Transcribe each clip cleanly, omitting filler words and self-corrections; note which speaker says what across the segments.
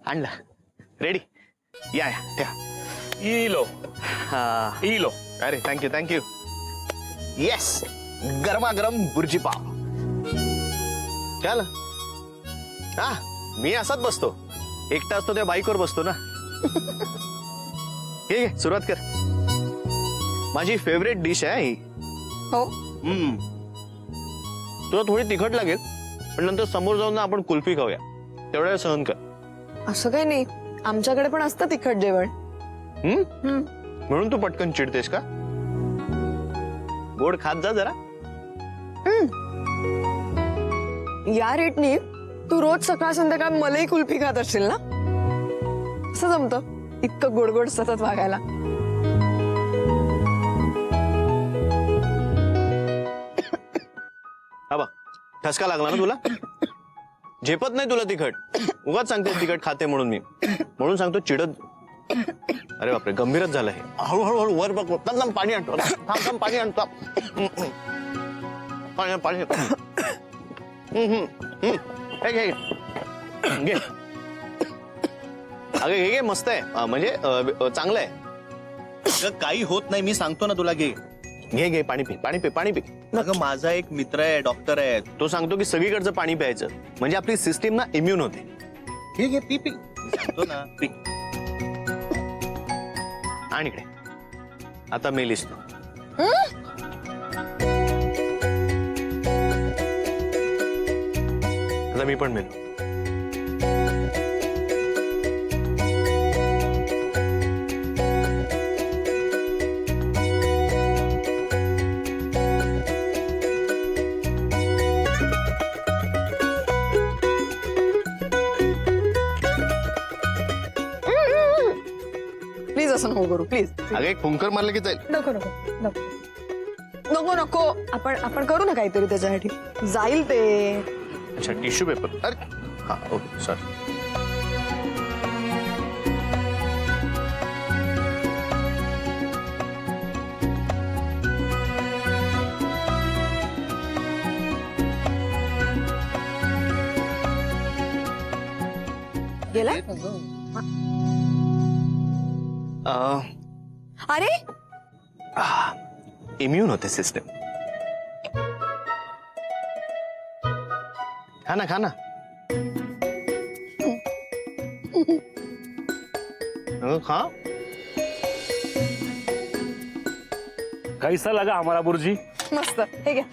Speaker 1: आणला रेडी या या ठेवा.
Speaker 2: इलो
Speaker 1: हा
Speaker 2: इलो.
Speaker 1: अरे थँक्यू थँक्यू. येस गरमागरम बुर्जी पाव. चल हा मी असाच बसतो एकटा असतो त्या बाईकवर बसतो ना. हे घे सुरुवात कर. माझी फेवरेट डिश आहे ही.
Speaker 3: हो
Speaker 1: तुला थोडी तिखट लागेल पण नंतर समोर जाऊन ना आपण कुल्फी खाऊया तेवढ्या वेळ सहन कर.
Speaker 3: असं काही नाही आमच्याकडे पण असतं तिखट जेवण.
Speaker 1: म्हणून तू पटकन चिडतेस का? गोड खात जा जरा.
Speaker 3: या रेटनी तू रोज सकाळ संध्याकाळ मलाई कुल्फी खात असशील ना. असं जमतं इतकं गोड गोड सतत वागायला.
Speaker 1: हा बघ ठसका लागला ना तुला. झेपत नाही तुला तिखट उगाच सांगते तिखट खाते म्हणून मी म्हणून सांगतो चिडत. अरे बापरे गंभीरच झालं हे. हळूहळू वर बघ थांब पाणी आणतो. थांब थांब पाणी आणतो. पाणी पाणी घे घे. अगे घे घे मस्त आहे म्हणजे चांगलं आहे.
Speaker 4: काही होत नाही मी सांगतो ना तुला घे.
Speaker 1: घे घे पाणी पी पाणी पी पाणी पी.
Speaker 4: अगं माझा एक मित्र आहे डॉक्टर आहे.
Speaker 1: तो सांगतो की सगळीकडचं पाणी प्यायचं म्हणजे आपली सिस्टीम ना इम्युन होते.
Speaker 4: घे घे पी पी सांगतो ना पी.
Speaker 1: आणि इकडे आता मेलीस तू. आता मी पण मेलो.
Speaker 3: प्लीज असं नको करू प्लीज.
Speaker 1: अगं एक फुंकर मारलं की जाईल.
Speaker 3: नको नको नको नको नको आपण आपण करू ना काहीतरी त्याच्यासाठी. जाईल ते.
Speaker 1: अच्छा टिश्यू पेपर. अरे हा ओके सॉरी.
Speaker 3: गेला. अरे
Speaker 1: इम्युन होते सिस्टम. खा ना खा ना. खा.
Speaker 2: कैसा लगा हमारा बुर्जी?
Speaker 3: मस्त. हे घ्या.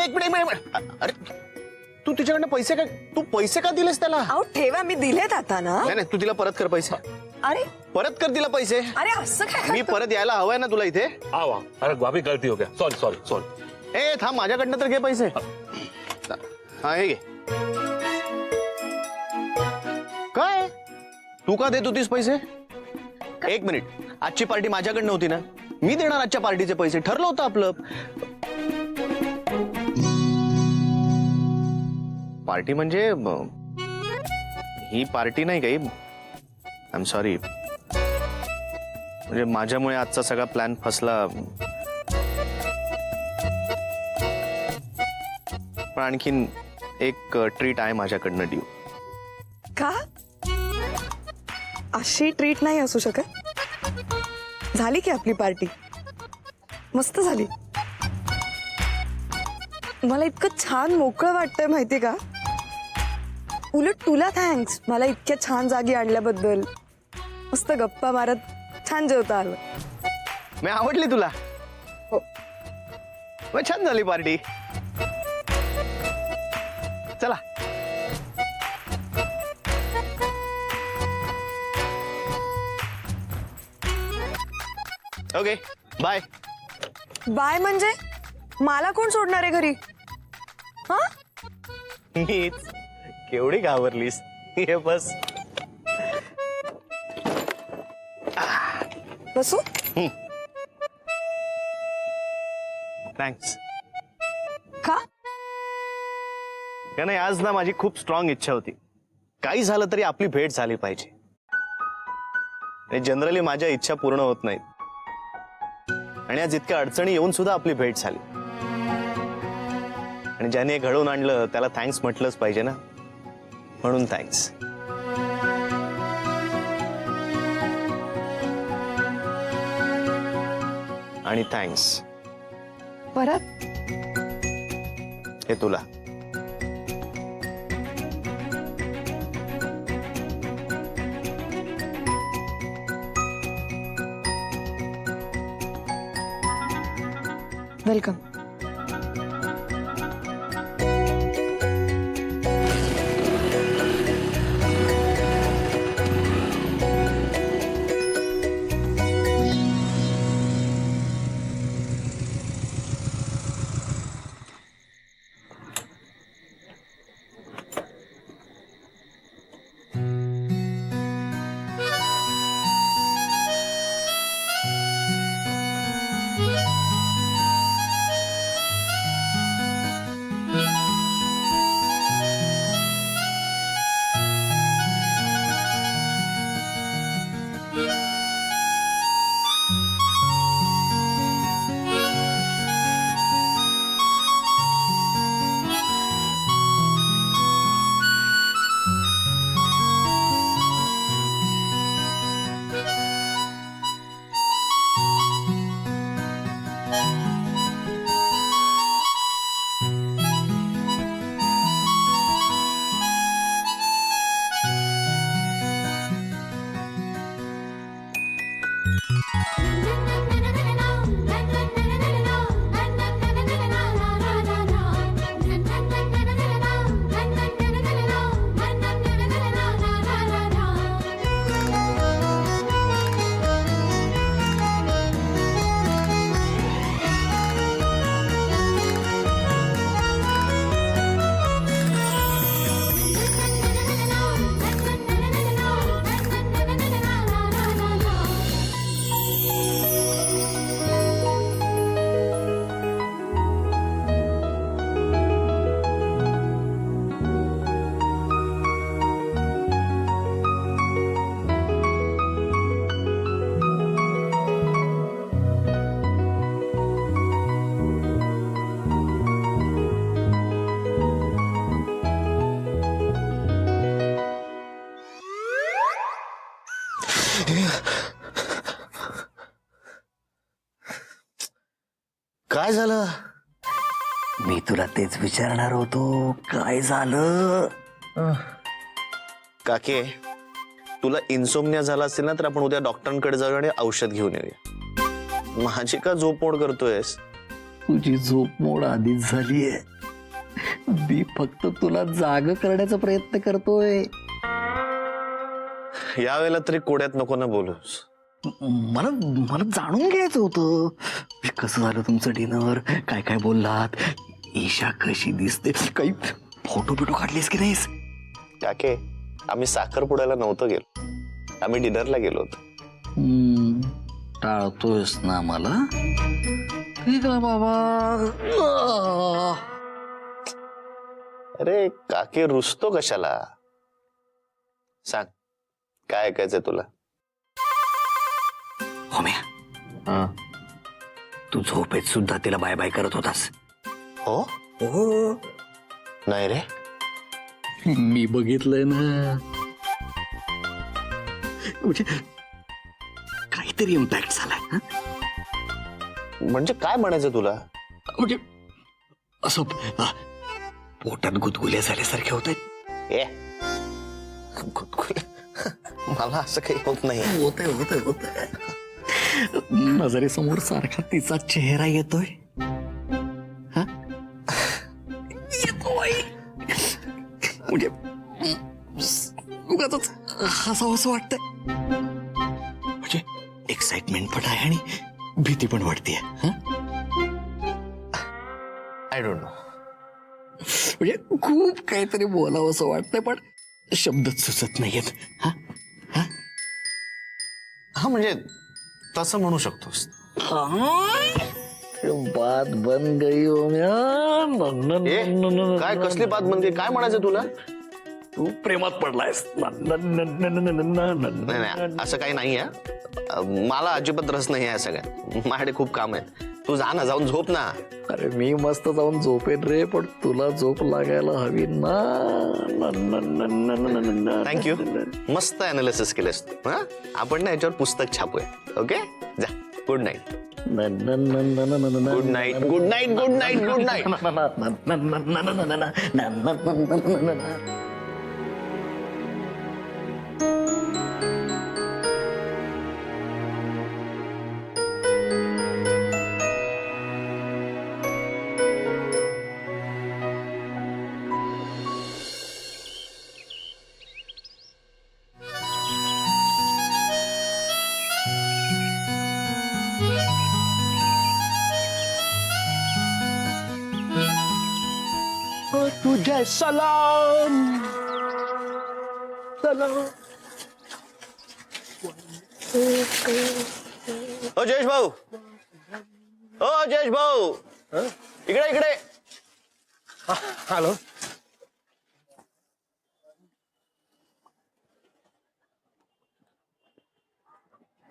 Speaker 1: एक मिनिट. अरे तू तिच्याकडनं पैसे का तू पैसे का दिलेस त्याला?
Speaker 3: अहो ठेवा मी दिलेत आता ना.
Speaker 1: नाही नाही तू तिला परत कर पैसे.
Speaker 3: अरे
Speaker 1: परत कर तिला पैसे.
Speaker 3: अरे असं काय
Speaker 1: मी
Speaker 3: करतो?
Speaker 1: परत यायला हवंय ना तुला इथे.
Speaker 2: आवा अरे भाभी गलती हो गया. Sorry sorry sorry.
Speaker 1: ए थांब माझ्याकडनं तर घे पैसे. हा हे घे. काय तू का देत होतीस पैसे? एक मिनिट आजची पार्टी माझ्याकडनं होती ना मी देणार आजच्या पार्टीचे पैसे ठरलं होतं आपलं. पार्टी म्हणजे ही पार्टी नाही काही. आय एम सॉरी म्हणजे माझ्यामुळे आजचा सगळा प्लॅन फसला. पण आणखीन एक ट्रीट आहे माझ्याकडनं ड्यू.
Speaker 3: का अशी ट्रीट नाही असू शकत. झाली की आपली पार्टी मस्त झाली. मला इतकं छान मोकळं वाटतंय माहिती का. उलट तुला थँक्स मला इतक्या छान जागी आणल्याबद्दल. मस्त गप्पा मारत छान जेवता आलं.
Speaker 1: मी आवडली तुला.
Speaker 3: हो.
Speaker 1: मग छान झाली पार्टी. चला ओके बाय.
Speaker 3: बाय म्हणजे मला कोण सोडणार आहे घरी. हा
Speaker 1: मीच. केवढी घाबरलीस. ये बस.
Speaker 3: बसू.
Speaker 1: थँक्स.
Speaker 3: का
Speaker 1: नाही आज ना माझी खूप स्ट्रॉंग इच्छा होती काही झालं तरी आपली भेट झाली पाहिजे. जनरली माझ्या इच्छा पूर्ण होत नाहीत आणि आज इतक्या अडचणी येऊन सुद्धा आपली भेट झाली. आणि ज्याने घडवून आणलं त्याला थँक्स म्हटलंच पाहिजे ना म्हणून थँक्स. आणि थँक्स
Speaker 3: परत
Speaker 1: हे तुला.
Speaker 3: वेलकम.
Speaker 1: काय झालं?
Speaker 5: मी तुला तेच विचारणार होतो, काय झालं?
Speaker 1: काके, तुला इन्सोमनिया झाला असेल ना तर आपण उद्या डॉक्टरांकडे जाऊया आणि औषध घेऊन येऊया. माझी का झोप मोड करतोयस?
Speaker 5: तुझी झोप मोड आधीच झालीये. मी फक्त तुला जाग करण्याचा प्रयत्न करतोय.
Speaker 1: यावेळेला तरी कोड्यात नको ना बोलूस.
Speaker 5: मला मला जाणून घ्यायचं होतं, कसं झालं तुमचं डिनर, काय काय बोललात, ईशा कशी दिसते, काही फोटो बिटो काढलेस की नाहीस?
Speaker 1: काके, आम्ही साखरपुड्याला नव्हतो गेलो, आम्ही डिनरला गेलो होतो.
Speaker 5: टाळतोयस ना मला? ठीक आहे बाबा.
Speaker 1: अरे काके, रुसतो कशाला? सांग, काय ऐकायचंय तुला?
Speaker 5: होम्या, तू झोपेत सुद्धा तिला बाय बाय करत होतास.
Speaker 1: हो
Speaker 5: हो,
Speaker 1: नाही रे.
Speaker 5: मी बघितलंय ना. म्हणजे काहीतरी इम्पॅक्ट झालाय. हं?
Speaker 1: म्हणजे काय म्हणायचं तुला?
Speaker 5: म्हणजे असं पोटात गुदगुल्या झाल्यासारखे होत आहेत.
Speaker 1: ए मला असं काही होत नाही.
Speaker 5: होतंय नजरेसमोर सारखा तिचा चेहरा येतोय. हा? येतोय म्हणजे उगाचच हसावं असं वाटतंय. म्हणजे एक्साइटमेंट पण आहे आणि भीती पण वाटते.
Speaker 1: I don't know.
Speaker 5: म्हणजे खूप काहीतरी बोलावं असं वाटतंय पण शब्दच सुचत नाहीयेत.
Speaker 1: हा म्हणजे तसं म्हणू शकतोस.
Speaker 5: बात बन गई हो
Speaker 1: ए, काय कसली बात बनते? काय म्हणायचं तुला?
Speaker 5: तू प्रेमात पडलायस.
Speaker 1: नाही नाही, असं काही नाही आहे. मला अजिबात रस नाही आहे सगळ्यात. माझ्याकडे खूप काम आहे. तू जा ना, जाऊन झोप ना.
Speaker 5: अरे मी मस्त जाऊन झोपेन रे, पण तुला झोप लागायला हवी ना.
Speaker 1: थँक्यू, मस्त अनालिसिस केलंस तू. हा, आपण ना याच्यावर पुस्तक छापूया. ओके, जा. Good night. Good night good night good night good night.
Speaker 2: तुझे सलाम सलाम.
Speaker 1: ओ जयेश भाऊ, ओ जयेश भाऊ, इकडे इकडे.
Speaker 2: हॅलो.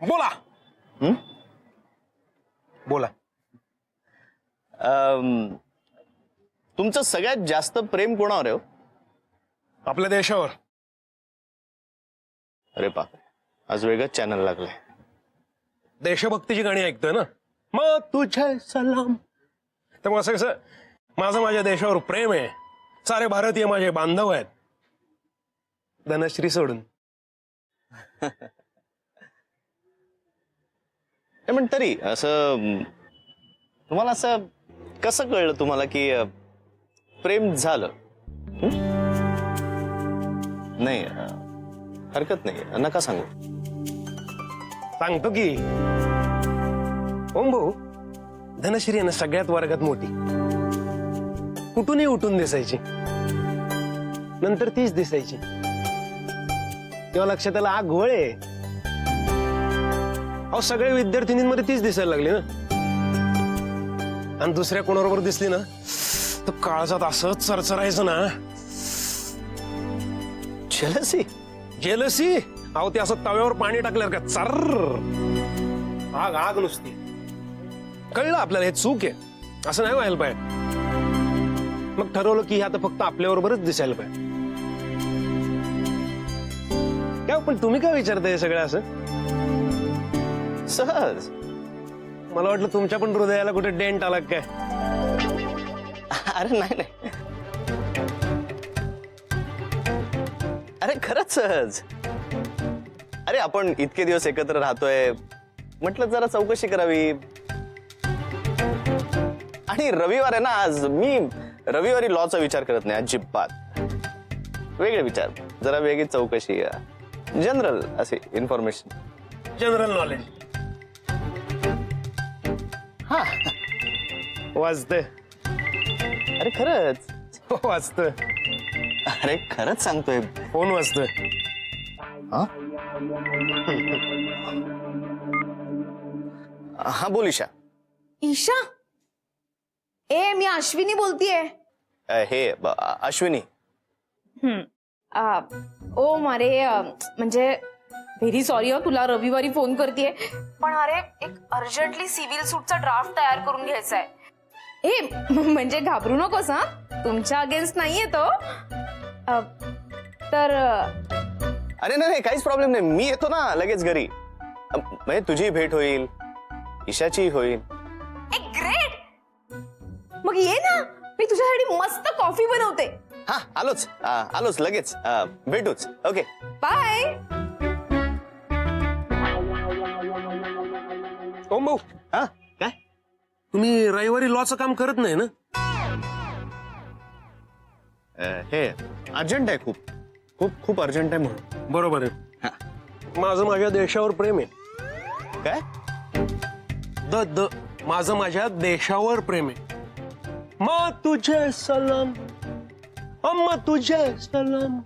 Speaker 2: बोला. बोला.
Speaker 1: तुमचं सगळ्यात जास्त प्रेम कोणावर आहे हो?
Speaker 2: आपल्या देशावर.
Speaker 1: अरे बाप, आज वेगळंच चॅनल लागलंय.
Speaker 2: देशभक्तीची गाणी ऐकतोय ना, मग तुझे सलाम. तर मग असं कसं, माझं माझ्या देशावर प्रेम आहे. सारे भारतीय माझे बांधव आहेत, धनश्री सोडून.
Speaker 1: पण तरी असं तुम्हाला असं कसं कळलं तुम्हाला की प्रेम झालं? नाही, हरकत नाही, नका सांगू.
Speaker 2: सांगतो की ओम भाऊ, धनश्री आहे ना सगळ्यात वर्गात मोठी. कुठूनही उठून दिसायची, नंतर तीच दिसायची. तेव्हा लक्षात आलं, आग घोळ आहे. अहो, सगळ्या विद्यार्थिनींमध्ये तीच दिसायला लागली ना. आणि दुसऱ्या कोणाबरोबर दिसली ना, तर काळजात असंच चरचरायचं ना.
Speaker 1: जेलसी.
Speaker 2: जेलसी. अहो, ते असं तव्यावर पाणी टाकल्यावर का चर, आग आग नुसती. कळलं आपल्याला हे चूक आहे, असं नाही व्हायला पाहिजे. मग ठरवलं की हे आता फक्त आपल्याबरोबरच दिसायला पाहिजे. काय पण तुम्ही काय विचारताय हे सगळं असं?
Speaker 1: सहज.
Speaker 2: मला वाटलं तुमच्या पण हृदयाला कुठे डेंट आला काय.
Speaker 1: अरे नाही नाही, अरे खरंच सहज. अरे आपण इतके दिवस एकत्र राहतोय, म्हटलं जरा चौकशी करावी. आणि रविवार आहे ना आज, मी रविवारी लॉचा विचार करत नाही अजिबात. वेगळे विचार, जरा वेगळी चौकशी, जनरल असे इन्फॉर्मेशन,
Speaker 2: जनरल नॉलेज.
Speaker 1: हा
Speaker 2: वाजतंय.
Speaker 1: अरे खरंच,
Speaker 2: वाजतंय.
Speaker 1: अरे खरंच सांगतोय.
Speaker 2: फोन वाजतोय.
Speaker 1: हा बोल ईशा.
Speaker 3: ईशा, ए मी अश्विनी बोलतीये.
Speaker 1: हे अश्विनी.
Speaker 6: ओ मारे म्हणजे व्हेरी सॉरी हो, तुला रविवारी फोन करतेय, पण अरे एक अर्जंटली सिव्हिल सूटचा ड्राफ्ट तयार करून घ्यायचा आहे. म्हणजे घाबरू नकोस हा, तुमच्या अगेन्स्ट नाहीये तो. तर
Speaker 1: अरे नाही काहीच प्रॉब्लेम नाही, मी येतो ना लगेच घरी. म्हणजे तुझी भेट होईल, ईशाची होईल.
Speaker 6: ग्रेट. मग ये ना, मी तुझ्यासाठी मस्त कॉफी बनवते.
Speaker 1: हा आलोच आलोच लगेच, भेटूच. Okay
Speaker 6: bye.
Speaker 2: ओम भाऊ,
Speaker 1: हा काय?
Speaker 2: तुम्ही रविवारी लॉचं काम करत नाही ना?
Speaker 1: हे अर्जंट आहे, खूप खूप खूप अर्जंट आहे म्हणून.
Speaker 2: बरोबर आहे.
Speaker 1: हा.
Speaker 2: माझं माझ्या देशावर प्रेम आहे.
Speaker 1: काय?
Speaker 2: माझं माझ्या देशावर प्रेम आहे. मा तुझे सलाम, अम्मा तुझे सलाम.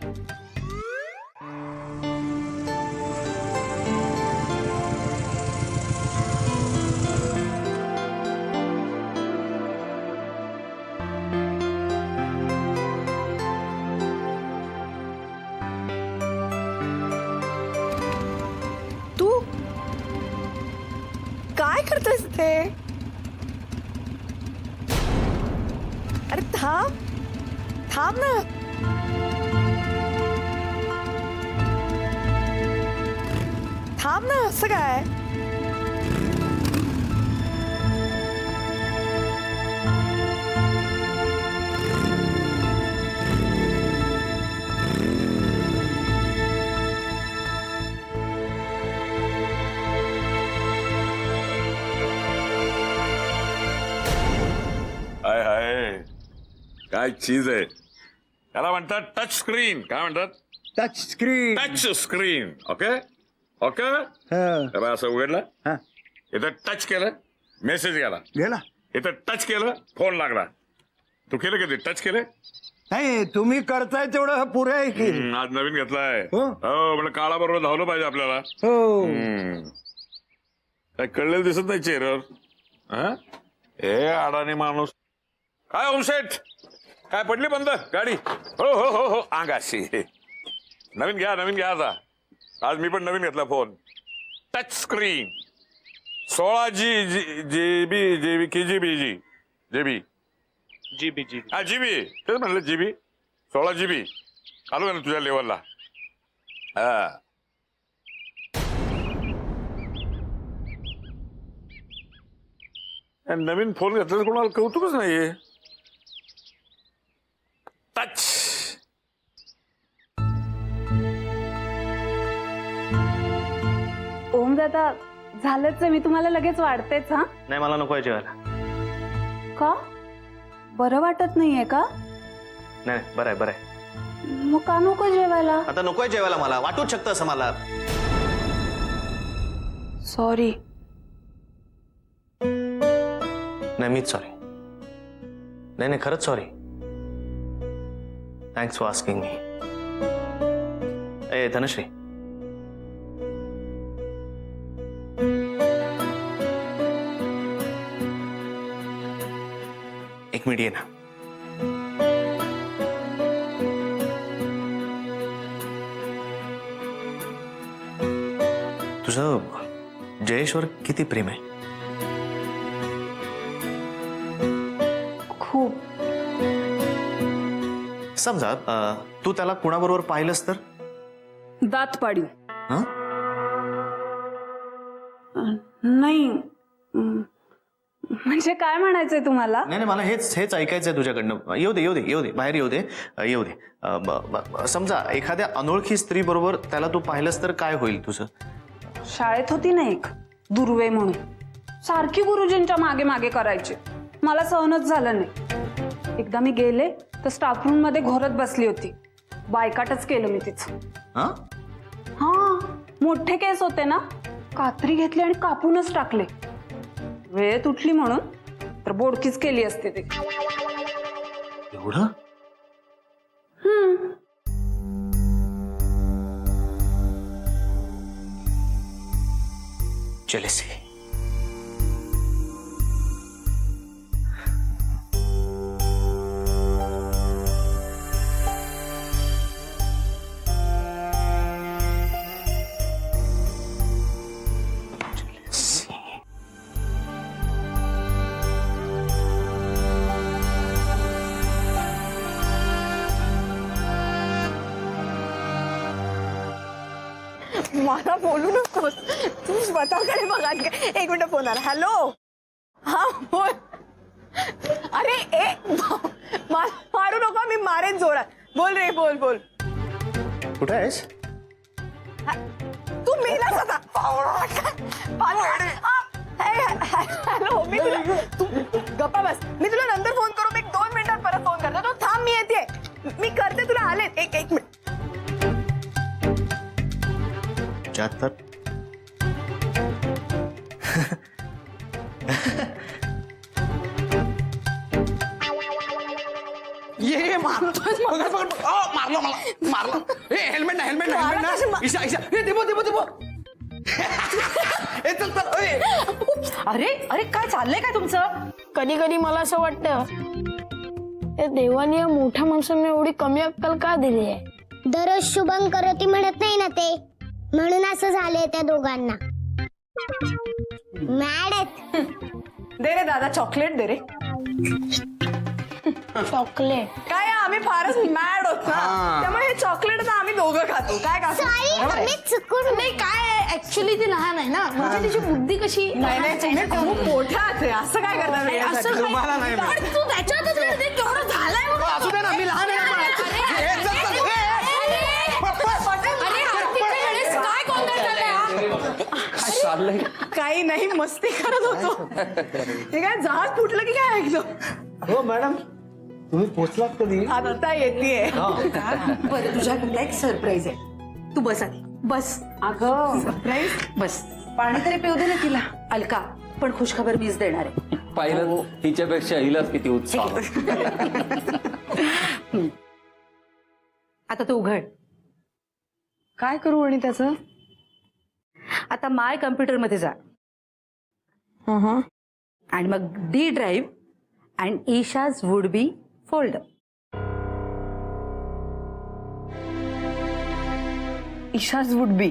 Speaker 3: तू काय करतोयस ते? अरे थांब थांब ना. थांब ना, असं काय?
Speaker 7: काय चीज आहे. त्याला म्हणतात टच स्क्रीन. काय म्हणतात?
Speaker 5: Touch screen.
Speaker 7: Touch screen. Okay okay. तेव्हा असं उघडलं, इथं टच केलं, मेसेज गेला.
Speaker 5: गेला
Speaker 7: इथं टच केलं, फोन लागला. तू केलं कधी टच केलं?
Speaker 5: नाही, तुम्ही करताय तेवढं पुरे आहे की.
Speaker 7: आज नवीन घेतलाय.
Speaker 5: हो.
Speaker 7: हो म्हणजे काळा बरोबर धावलं पाहिजे आपल्याला.
Speaker 5: हो.
Speaker 7: काय कळलेलं दिसत नाही चेहऱ्यावर. हा? हे अडाणी माणूस. काय ओमशेठ, काय पडली बंद गाडी? हो हो हो हो अंगाशी. नवीन घ्या आता. आज मी पण नवीन घेतला फोन. Touch screen. 16 जीबी हा जीबी. तेच म्हणलं जीबी. 16 जीबी आलो का ना तुझ्या लेवलला. हा नवीन फोन घेतला कोणाला कौतुकच नाहीये. टच.
Speaker 8: ओम दादा झालंच आहे, मी तुम्हाला लगेच वाढतेच. हा
Speaker 1: नाही मला नको आहे जेवायला.
Speaker 8: का बरं वाटत नाहीये का?
Speaker 1: नाही बरं आहे.
Speaker 8: मग का नको जेवायला?
Speaker 1: आता नको आहे जेवायला, मला वाटूच शकतं असं मला.
Speaker 8: सॉरी.
Speaker 1: नाही मीच सॉरी. नाही खरंच sorry. Thanks for asking me. ए धनश्री, एक मिनिट ये ना. तुझं जयेशवर किती प्रेम आहे?
Speaker 8: खूप.
Speaker 1: समजा तू त्याला कुणाबरोबर पाहिलंस तर?
Speaker 8: दात पाडू.
Speaker 1: हं?
Speaker 8: नाही म्हणजे काय म्हणायचंय तुम्हाला?
Speaker 1: नाही मला हेच ऐकायचंय तुझ्याकडनं. येऊ दे बाहेर येऊ दे. समजा एखाद्या अनोळखी स्त्री बरोबर त्याला तू पाहिलंस तर काय होईल तुझं?
Speaker 8: शाळेत होती ना एक दुर्वे म्हणून, सारखी गुरुजींच्या मागे मागे करायची. मला सहनच झालं नाही. एकदा मी गेले तर स्टाफ रूम मध्ये घोरत बसली होती. बायकाटच केलं मी तिचं. हा मोठे केस होते ना, कात्री घेतली आणि कापूनच टाकले. वेळेत उठली म्हणून तर बोडकीच केली असते ती.
Speaker 1: एवढं? जेलसी.
Speaker 3: मला बोलू नकोस, तू स्वतःकडे बघा. एक मिनिट फोन आला. हॅलो. हा बोल. अरे मारू नको, मी मारेन जोरात. बोल रे, बोल.
Speaker 1: कुठे आहेस?
Speaker 3: तू मेलास आता. हॅलो, मी तुला, तू गप्पा बस. मी तुला नंतर फोन करू. मी 2 मिनिटात परत फोन करतो. तो थांब, मी येते. मी करते तुला. आले एक मिनिट.
Speaker 1: 74.
Speaker 5: ये मारलं मला. हेल्मेट ना. ईशा दे.
Speaker 9: अरे काय चाललंय काय तुमचं? कधी कधी मला असं वाटतं देवाने या मोठ्या माणसांना एवढी कमी अक्कल का दिली आहे?
Speaker 10: दररोज शुभम करोती म्हणत नाही ना ते, म्हणून असं झालंय त्या दोघांना. मॅड आहेत.
Speaker 3: दे रे दादा, चॉकलेट दे रे.
Speaker 9: चॉकलेट
Speaker 3: काय आम्ही फारच मॅड होत ना, त्यामुळे हे चॉकलेट ना आम्ही दोघं खातो. काय का
Speaker 10: सॉरी, मी चुकून.
Speaker 9: नाही काय ऍक्च्युली ती लहान आहे ना, म्हणजे तिची बुद्धी कशी.
Speaker 3: नाही तुम्ही खूप मोठ्या आहात रे. असं काय करता?
Speaker 9: असं
Speaker 5: तुम्हाला नाही
Speaker 9: पण तू त्याच्यातच वेळ केवढं झालंय म्हणून.
Speaker 5: असू दे ना, मी लहान आहे ना.
Speaker 9: काय गोंधळ झालाय?
Speaker 3: काही नाही, मस्ती करत होतो. हे काय जहाज फुटलं की काय ऐकलं?
Speaker 5: हो मॅडम, तुम्ही पोचलात कधी?
Speaker 3: आता येते
Speaker 11: बरं तुझ्याकडे एक सरप्राईज आहे. तू बस आधी बस.
Speaker 8: अगं
Speaker 11: सरप्राईज बस. पाणी तरी पिऊ दे ना तिला. अलका पण खुशखबर मीच देणार आहे.
Speaker 5: पाहिलं हिच्यापेक्षा हिलाच किती उत्साह.
Speaker 11: आता तू उघड.
Speaker 3: काय करू आणि त्याचं?
Speaker 11: आता माय कम्प्युटर मध्ये जा आणि मग D drive and Isha's would be folder.
Speaker 3: Isha's would B